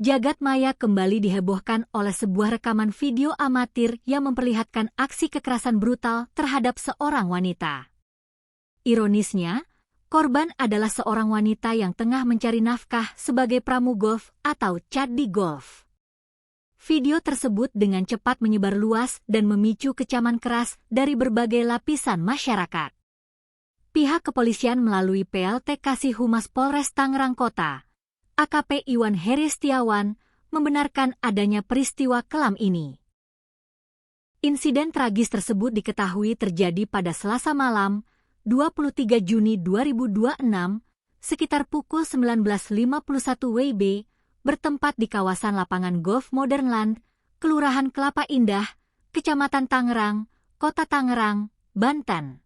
Jagad maya kembali dihebohkan oleh sebuah rekaman video amatir yang memperlihatkan aksi kekerasan brutal terhadap seorang wanita. Ironisnya, korban adalah seorang wanita yang tengah mencari nafkah sebagai pramu golf atau caddi golf. Video tersebut dengan cepat menyebar luas dan memicu kecaman keras dari berbagai lapisan masyarakat. Pihak kepolisian melalui PLT Kasih Humas Polres Tangerang Kota, AKP Iwan Heri Setiawan, membenarkan adanya peristiwa kelam ini. Insiden tragis tersebut diketahui terjadi pada Selasa malam, 23 Juni 2026, sekitar pukul 19.51 WIB, bertempat di kawasan lapangan golf Modernland, Kelurahan Kelapa Indah, Kecamatan Tangerang, Kota Tangerang, Banten.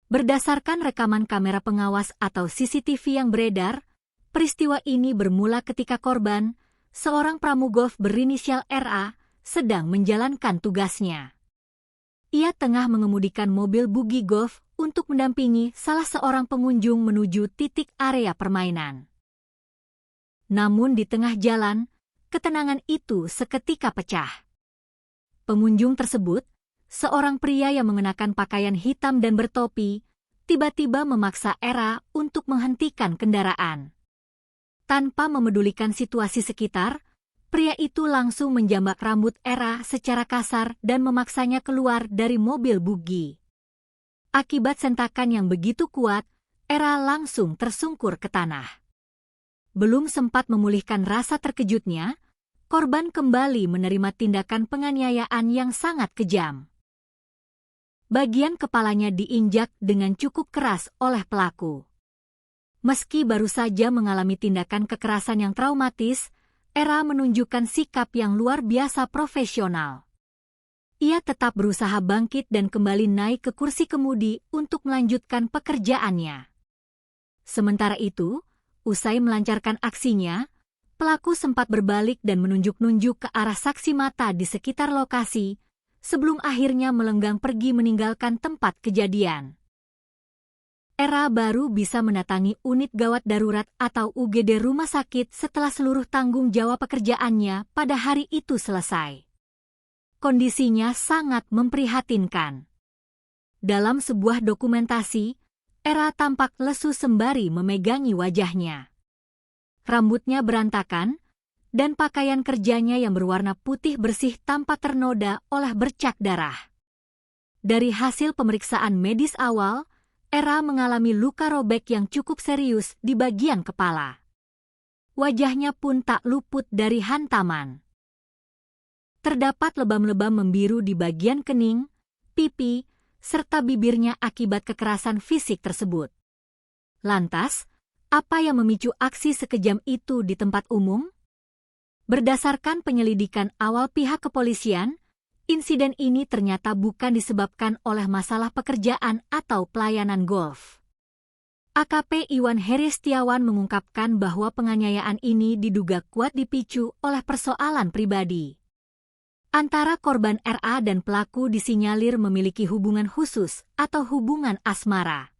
Berdasarkan rekaman kamera pengawas atau CCTV yang beredar, peristiwa ini bermula ketika korban, seorang pramu golf berinisial RA, sedang menjalankan tugasnya. Ia tengah mengemudikan mobil buggy golf untuk mendampingi salah seorang pengunjung menuju titik area permainan. Namun di tengah jalan, ketenangan itu seketika pecah. Pengunjung tersebut, seorang pria yang mengenakan pakaian hitam dan bertopi, tiba-tiba memaksa RA untuk menghentikan kendaraan. Tanpa memedulikan situasi sekitar, pria itu langsung menjambak rambut RA secara kasar dan memaksanya keluar dari mobil buggy. Akibat sentakan yang begitu kuat, RA langsung tersungkur ke tanah. Belum sempat memulihkan rasa terkejutnya, korban kembali menerima tindakan penganiayaan yang sangat kejam. Bagian kepalanya diinjak dengan cukup keras oleh pelaku. Meski baru saja mengalami tindakan kekerasan yang traumatis, RA menunjukkan sikap yang luar biasa profesional. Ia tetap berusaha bangkit dan kembali naik ke kursi kemudi untuk melanjutkan pekerjaannya. Sementara itu, usai melancarkan aksinya, pelaku sempat berbalik dan menunjuk-nunjuk ke arah saksi mata di sekitar lokasi, sebelum akhirnya melenggang pergi meninggalkan tempat kejadian. RA baru bisa mendatangi unit gawat darurat atau UGD rumah sakit setelah seluruh tanggung jawab pekerjaannya pada hari itu selesai. Kondisinya sangat memprihatinkan. Dalam sebuah dokumentasi, RA tampak lesu sembari memegangi wajahnya. Rambutnya berantakan, dan pakaian kerjanya yang berwarna putih bersih tampak ternoda oleh bercak darah. Dari hasil pemeriksaan medis awal, RA mengalami luka robek yang cukup serius di bagian kepala. Wajahnya pun tak luput dari hantaman. Terdapat lebam-lebam membiru di bagian kening, pipi, serta bibirnya akibat kekerasan fisik tersebut. Lantas, apa yang memicu aksi sekejam itu di tempat umum? Berdasarkan penyelidikan awal pihak kepolisian, insiden ini ternyata bukan disebabkan oleh masalah pekerjaan atau pelayanan golf. AKP Iwan Heri Setiawan mengungkapkan bahwa penganiayaan ini diduga kuat dipicu oleh persoalan pribadi. Antara korban RA dan pelaku disinyalir memiliki hubungan khusus atau hubungan asmara.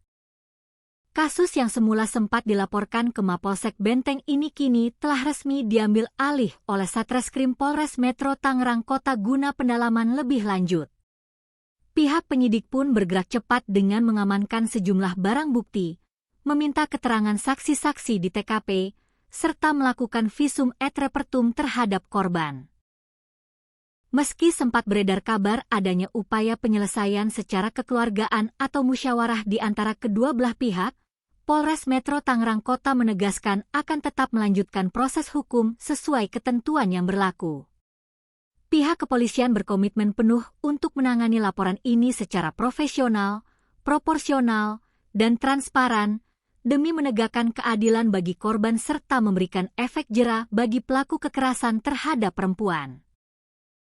Kasus yang semula sempat dilaporkan ke Mapolsek Benteng ini kini telah resmi diambil alih oleh Satreskrim Polres Metro Tangerang Kota guna pendalaman lebih lanjut. Pihak penyidik pun bergerak cepat dengan mengamankan sejumlah barang bukti, meminta keterangan saksi-saksi di TKP, serta melakukan visum et repertum terhadap korban. Meski sempat beredar kabar adanya upaya penyelesaian secara kekeluargaan atau musyawarah di antara kedua belah pihak, Polres Metro Tangerang Kota menegaskan akan tetap melanjutkan proses hukum sesuai ketentuan yang berlaku. Pihak kepolisian berkomitmen penuh untuk menangani laporan ini secara profesional, proporsional, dan transparan, demi menegakkan keadilan bagi korban serta memberikan efek jera bagi pelaku kekerasan terhadap perempuan.